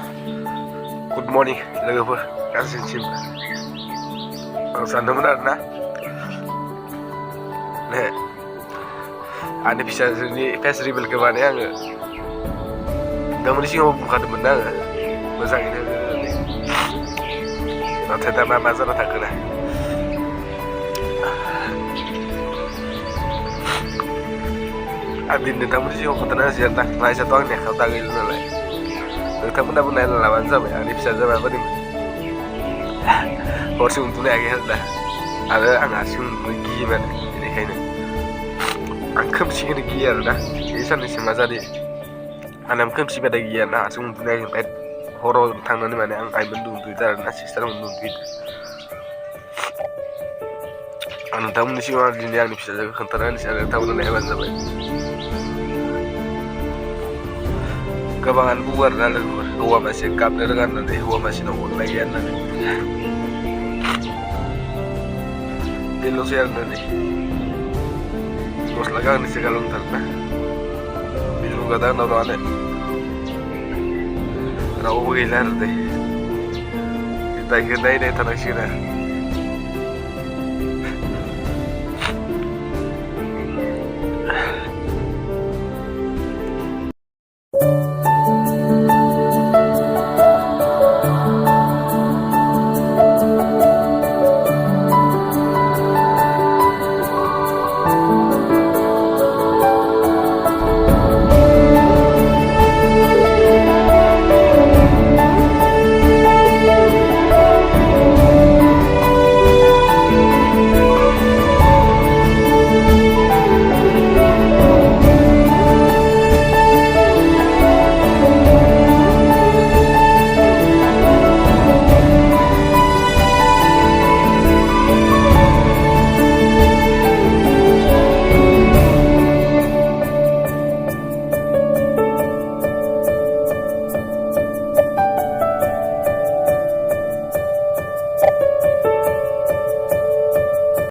Good morning लोगोफोर गासैसिम आं सानदोंमोन आरोना आंनि फिसाजोनि फेस रिभिलखौ माने आङो नोंथांमोननि सिगाङाव बुंखादोंमोन ना आङो मोजाङैनो नाथाय दा मा जाना थाखो ना आं दिनै नोंथांमोननि सिगाङाव खोन्थाना होसै आरोना रायजाथ' आंनि आखायाव दा गैला नालाय नोंथांमोनाबो नायना लाबानो जाबाय आंनि फिसाजोआ माबायदिमोन हरसे उन्दुनो हायाखै आरो आं हारसिं उन्दुनो गियोमोन बेनिखायनो आं खोमसिखौनो गियो आरोना बे साननैसो मा जादों आंना खोमसिबाथाय गियो आरोना हारसिं उन्दुनो हायाखै हराव थांनानै माने आं आइमोन उन्दुहैदों आरोना सिस्टारमोन उन्दुहैदों आं नोंथांमोननि सिगाङाव दिनै आंनि फिसाजोखौ खोन्थाना होनोसै आरो नोंथांमोना नायबानो जाबाय गोबाङानो बुङो आरोना लोगोफोर हौवा मानसि गाबनो रोङा होननानै हौवा मानसिनाव अननाय गैया होननानै बेल'सै आरोना नै गस्ला गांनैसो गालांथारोना बेल' गादा आंनाव नङानो रावबो गैला आरो दै दायखौ नायनाय थानांसिगोन आरो